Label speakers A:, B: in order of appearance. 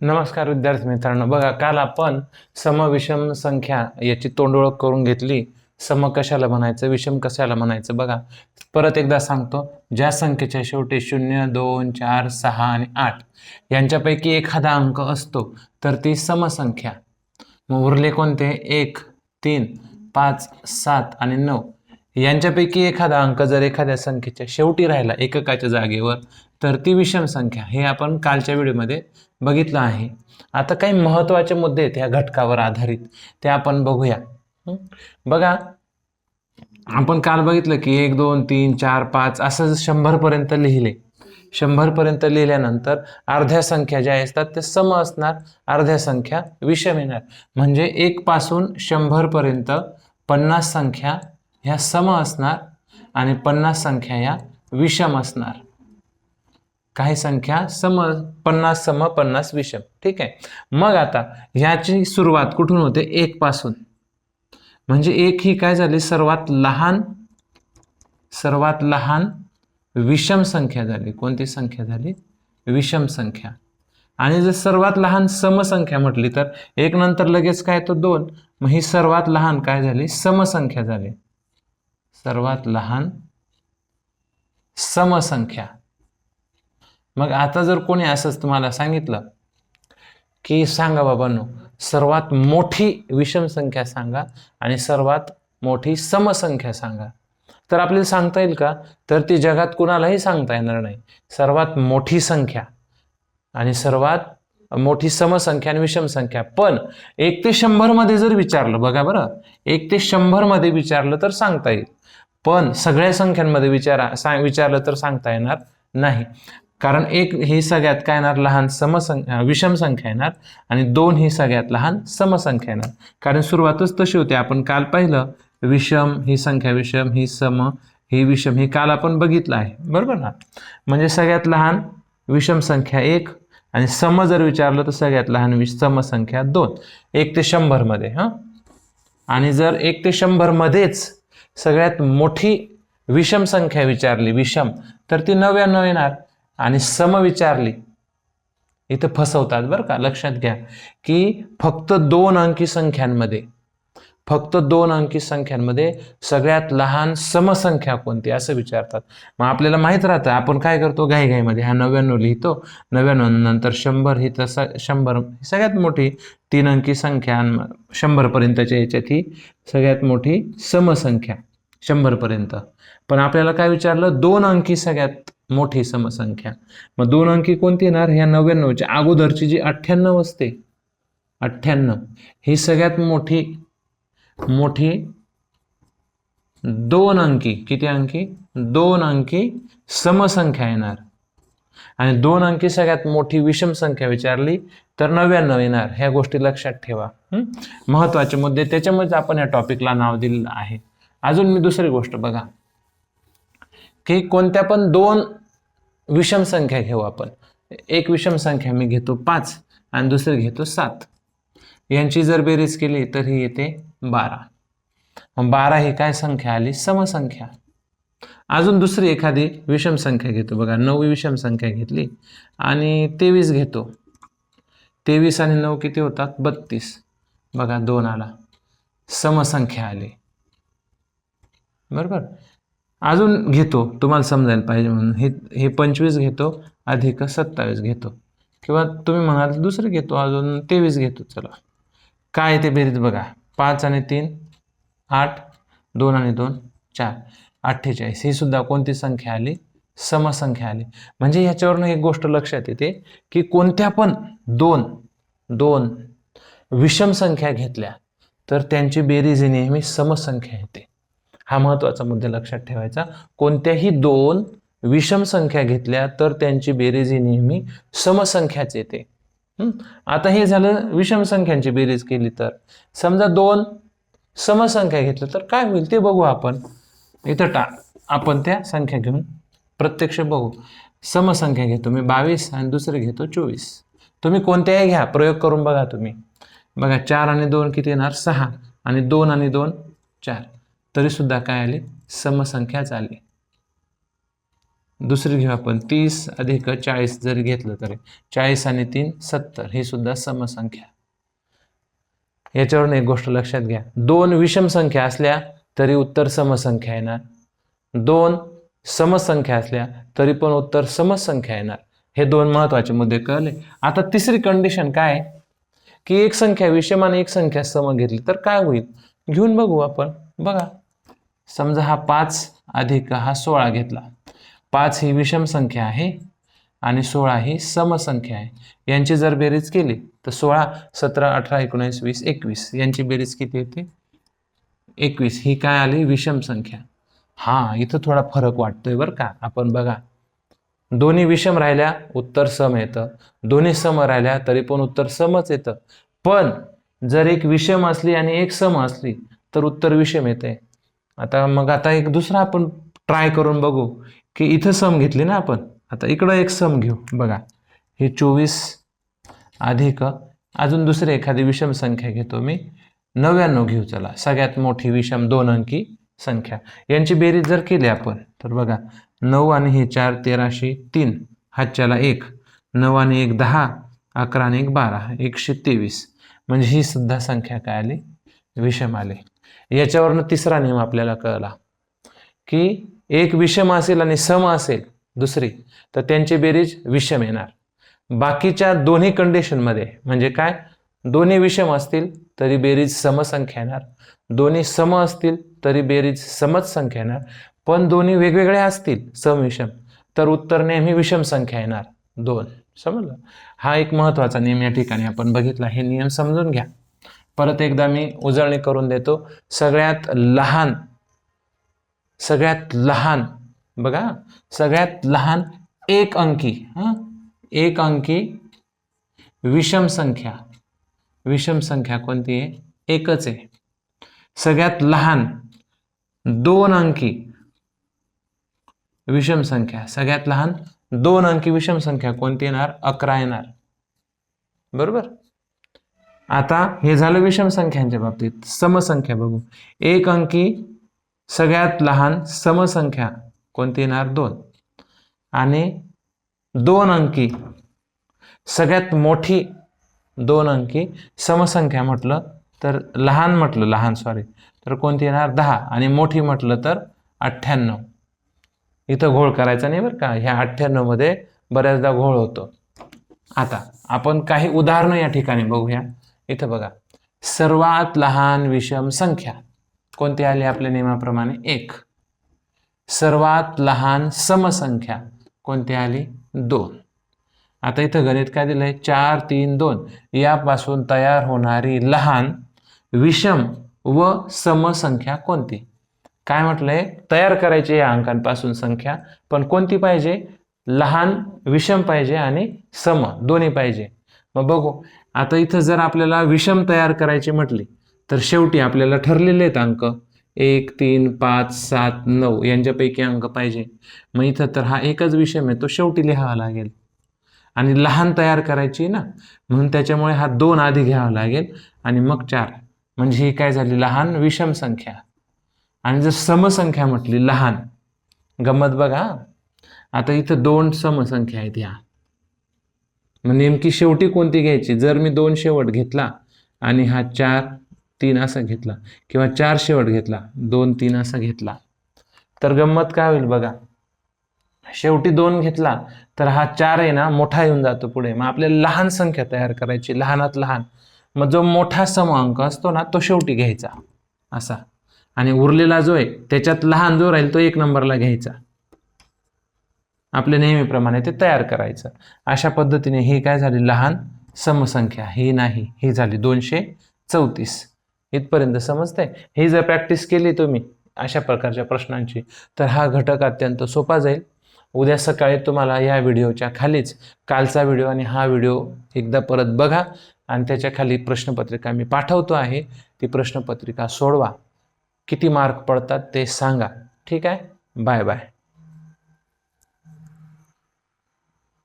A: नमस्कार विद्यार्थी मित्रांनो, बघा काल आपण सम विषम संख्या याची तोंडओळख करून घेतली. सम कशाला म्हणायचं, विषम कशाला म्हणायचं. बघा परत एकदा सांगतो, ज्या संख्येच्या शेवटी 0, 2, 4, 6 आणि 8 यांच्यापैकी एखादा अंक असतो तर ती समसंख्या. मग उरले कोणते? 1, 3, 5, 7 आणि 9 यांच्यापैकी एखादा अंक जर एखाद्या संख्येच्या शेवटी राहिला एककाच्या जागेवर तर ती विषम संख्या. हे आपण कालच्या व्हिडिओमध्ये बघितलं आहे. आता काही महत्त्वाचे मुद्दे आहेत ह्या घटकावर आधारित, ते आपण बघूया. बघा आपण काल बघितलं की 1, 2, 3, 4, 5 असं 100 पर्यंत लिहिले. 100 पर्यंत लिहिल्यानंतर अर्ध्या संख्या ज्या असतात त्या सम असणार, अर्ध्या संख्या विषम येणार. म्हणजे 1 पासून 100 पर्यंत 50 संख्या ह्या सम असणार आणि 50 संख्या ह्या विषम असणार. काही संख्या सम, 50 सम 50 विषम. ठीक आहे. मग आता ह्याची सुरुवात कुठून होते? 1 पासून. म्हणजे 1 ही काय झाली? सर्वात लहान विषम संख्या झाली. कोणती संख्या झाली? विषम संख्या. आणि जर सर्वात लहान समसंख्या म्हटली तर 1 नंतर लगेच काय येतो? 2. मग ही सर्वात लहान काय झाली? समसंख्या झाली. सर्वात लहान समसंख्या. मग आता जर कोणी असंच तुम्हाला सांगितलं की सांगा बाबांनो सर्वात मोठी विषम संख्या सांगा आणि सर्वात मोठी समसंख्या सांगा, तर आपल्याला सांगता येईल का? तर ती जगात कुणालाही सांगता येणार नाही. सर्वात मोठी संख्या आणि सर्वात मोठी समसंख्या आणि विषम संख्या. पण 1 ते 100 मध्ये जर विचारलं, बघा बरं, 1 ते 100 मध्ये विचारलं तर सांगता येईल. पण सगळ्या संख्यांमध्ये विचारलं तर सांगता येणार नाही. कारण 1 ही सगळ्यात काय येणार? लहान विषम संख्या येणार आणि 2 ही सगळ्यात लहान समसंख्या येणार. कारण सुरुवातच तशी होती. आपण काल पाहिलं, विषम ही संख्या विषम, ही सम, ही विषम, ही काल आपण बघितलं आहे, बरोबर ना? म्हणजे सगळ्यात लहान विषम संख्या 1 आणि सम जर विचारलं तर सगळ्यात लहान समसंख्या 2. 1 ते 100 मध्ये. आणि जर 1 ते 100 मध्येच सगळ्यात मोठी विषम संख्या विचारली, विषम, तर ती 99 येणार. आणि सम विचारली, इथं फसवतात बरं का, लक्षात घ्या की फक्त 2 अंकी संख्यांमध्ये सगळ्यात लहान समसंख्या कोणती असं विचारतात. मग आपल्याला माहित राहतं, आपण काय करतो? घाईघाईमध्ये हा 99 लिहितो, 99 नंतर 100, ही तसं 100 सगळ्यात मोठी 3 अंकी संख्या, 100 पर्यंतच्या याच्यात ही सगळ्यात मोठी समसंख्या 100 पर्यंत. पण आपल्याला काय विचारलं? 2 अंकी सगळ्यात मोठी समसंख्या. मग 2 अंकी कोणती येणार? ह्या 99च्या अगोदरची जी 98 असते, 98 ही सगळ्यात मोठी 2 अंकी, किती अंकी? 2 अंकी समसंख्या येणार. आणि 2 अंकी सगळ्यात मोठी विषम संख्या विचारली तर 99 येणार. ह्या गोष्टी लक्षात ठेवा. महत्वाचे मुद्दे, त्याच्यामुळे आपण या टॉपिकला नाव दिलेलं आहे. अजून मी दुसरी गोष्ट बघा की कोणत्या पण 2 विषम संख्या घेऊ आपण. एक विषम संख्या मी घेतो 5 आणि दुसरी घेतो 7. यांची जर बेरीज केली तर ही येते 12. मग 12 ही काय संख्या आली? समसंख्या. अजून दुसरी एखादी विषम संख्या घेतो. बघा 9 विषम संख्या घेतली आणि 23 घेतो. 23 आणि 9 किती होतात? 32. बघा 2 आला, समसंख्या आली, बरोबर. अजून घेतो, तुम्हाला समजायला पाहिजे म्हणून, हे 25 घेतो अधिक 27 घेतो, किंवा तुम्ही म्हणाल दुसरं घेतो, अजून 23 घेतो. चला काय ते बेरीज बघा. 5 आणि 3 8, 2 आणि 2 4, 48. ही सुद्धा कोणती संख्या आली? समसंख्या आली. म्हणजे ह्याच्यावरून एक गोष्ट लक्षात येते की कोणत्या पण 2 विषम संख्या घेतल्या तर त्यांची बेरीज ही नेहमी समसंख्या येते. हा महत्वाचा मुद्दा लक्षात ठेवायचा. कोणत्याही 2 विषम संख्या घेतल्या तर त्यांची बेरीज ही नेहमी समसंख्याच येते. आता हे झालं विषम संख्यांची बेरीज केली तर. समजा 2 समसंख्या घेतल्या तर काय होईल ते बघू आपण. इथं आपण त्या संख्या घेऊन प्रत्यक्ष बघू. समसंख्या घेतो मी 22 आणि दुसरे घेतो 24. तुम्ही कोणत्याही घ्या, प्रयोग करून बघा तुम्ही. बघा 4 आणि 2 किती येणार? 6 आणि 2 आणि 2 4. तरी सुद्धा काय आली? समसंख्याच आली. दुसरी घेऊ आपण 30 अधिक 40 जरी घेतलं तरी 40 आणि 3 70 ही सुद्धा समसंख्या. याच्यावरून एक गोष्ट लक्षात घ्या, दोन विषम संख्या असल्या तरी उत्तर समसंख्या येणार, दोन समसंख्या असल्या तरी पण उत्तर समसंख्या येणार. हे दोन महत्वाचे मुद्दे कळले. आता तिसरी कंडिशन काय की एक संख्या विषम आणि एक संख्या सम घेतली तर काय होईल घेऊन बघू आपण. बघा, समजा हा 5 अधिक हा 16 घेतला. 5 ही विषम संख्या आहे आणि 16 ही समसंख्या आहे. यांची जर बेरीज केली तर 16 17 18 19 20 21 यांची बेरीज किती येते 21. ही काय आली विषम संख्या. हा, इथं थोडा फरक वाटतोय बरं का. आपण बघा, दोन्ही विषम राहिल्या उत्तर सम येतं, दोन्ही सम राहिल्या तरी पण उत्तर समच येतं. पण जर एक विषम असली आणि एक सम असली तर उत्तर विषम येते. आता एक दुसरा आपण ट्राय करून बघू की इथं सम घेतली ना आपण, आता इकडं एक सम घेऊ. बघा, हे 24 अधिक अजून दुसरी एखादी विषम संख्या घेतो मी 99 घेऊ. चला, सगळ्यात मोठी विषम 2 अंकी संख्या. यांची बेरीज जर केली आपण तर बघा, 9 आणि हे 4 13 3 हातच्याला 1, 9 आणि 1 10, 11 आणि 1 12 123. म्हणजे ही सुद्धा संख्या काय आली विषम आली. याच्यावरनं तिसरा नियम आपल्याला कळला की एक विषम असेल आणि सम असेल दुसरी तर त्यांची बेरीज विषम येणार. बाकीच्या दोन्ही कंडिशनमध्ये म्हणजे काय, दोन्ही विषम असतील तरी बेरीज समसंख्या येणार, दोन्ही सम असतील तरी बेरीज समच संख्या येणार. पण दोन्ही वेगवेगळे असतील सम विषम तर उत्तर नेहमी विषम संख्या येणार 2. समजलं. हा एक महत्त्वाचा नियम या ठिकाणी आपण बघितला. हे नियम समजून घ्या. परत एकदा मी उजळणी करून देतो. सगळ्यात लहान बघा, सगळ्यात लहान एक अंकी विषम संख्या कोणती आहे एकच आहे. सगळ्यात लहान 2 अंकी विषम संख्या, सगळ्यात लहान 2 अंकी विषम संख्या कोणती येणार 11 येणार. बरोबर. आता हे झालं विषम संख्यांच्या बाबतीत. समसंख्या बघू, एक अंकी सगळ्यात लहान समसंख्या कोणती येणार 2 आणि 2 अंकी सगळ्यात मोठी 2 अंकी समसंख्या म्हटलं तर लहान तर कोणती येणार 10 आणि मोठी म्हटलं तर 98. इथं घोळ करायचा नाही बरं का, ह्या 98 मध्ये बऱ्याचदा घोळ होतो. आता आपण काही उदाहरणं या ठिकाणी बघूया. इथं बघा, सर्वात लहान विषम संख्या कोणती आली आपल्या नियमाप्रमाणे 1. सर्वात लहान समसंख्या कोणती आली 2. आता इथं गणित काय दिलंय 4 3 2. यापासून तयार होणारी लहान विषम व समसंख्या कोणती. काय म्हटलंय, तयार करायची या अंकांपासून संख्या, पण कोणती पाहिजे, लहान विषम पाहिजे आणि सम दोन्ही पाहिजे. मग बघू, आता इथं जर आपल्याला विषम तयार करायची म्हटली तर शेवटी आपल्याला ठरलेले आहेत अंक 1 3 5 7 9 यांच्यापैकी अंक पाहिजे. मग इथं तर हा एकच विषम आहे, तो शेवटी लिहावा लागेल. आणि लहान तयार करायची ना, म्हणून त्याच्यामुळे हा 2 आधी घ्यावा लागेल आणि मग 4. म्हणजे ही काय झाली लहान विषम संख्या. आणि जर समसंख्या म्हटली लहान, गंमत बघा, आता इथं 2 समसंख्या आहेत ह्या, मग नेमकी शेवटी कोणती घ्यायची. जर मी 2 शेवट घेतला आणि हा 4 3 असा घेतला किंवा 4 शेवट घेतला 2 3 असा घेतला तर गंमत काय होईल बघा, शेवटी 2 घेतला तर हा 4 आहे ना मोठा येऊन जातो पुढे. मग आपल्याला लहान संख्या तयार करायची, लहानात लहान. मग जो मोठा सम अंक असतो ना तो शेवटी घ्यायचा असा, आणि उरलेला जो आहे त्याच्यात लहान जो राहील तो 1 नंबरला घ्यायचा. आपल्या नेहमीप्रमाणे ते तयार करायचं. अशा पद्धतीने ही काय झाली लहान समसंख्या. ही नाही, ही झाली 234. इथपर्यंत समजतंय. ही जर प्रॅक्टिस केली तुम्ही अशा प्रकारच्या प्रश्नांची तर हा घटक अत्यंत सोपा जाईल. उद्या सकाळी तुम्हाला या व्हिडिओच्या खालीच कालचा व्हिडिओ आणि हा व्हिडिओ एकदा परत बघा आणि त्याच्या खाली प्रश्नपत्रिका मी पाठवतो आहे, ती प्रश्नपत्रिका सोडवा. किती मार्क पडतात ते सांगा. ठीक आहे, बाय बाय.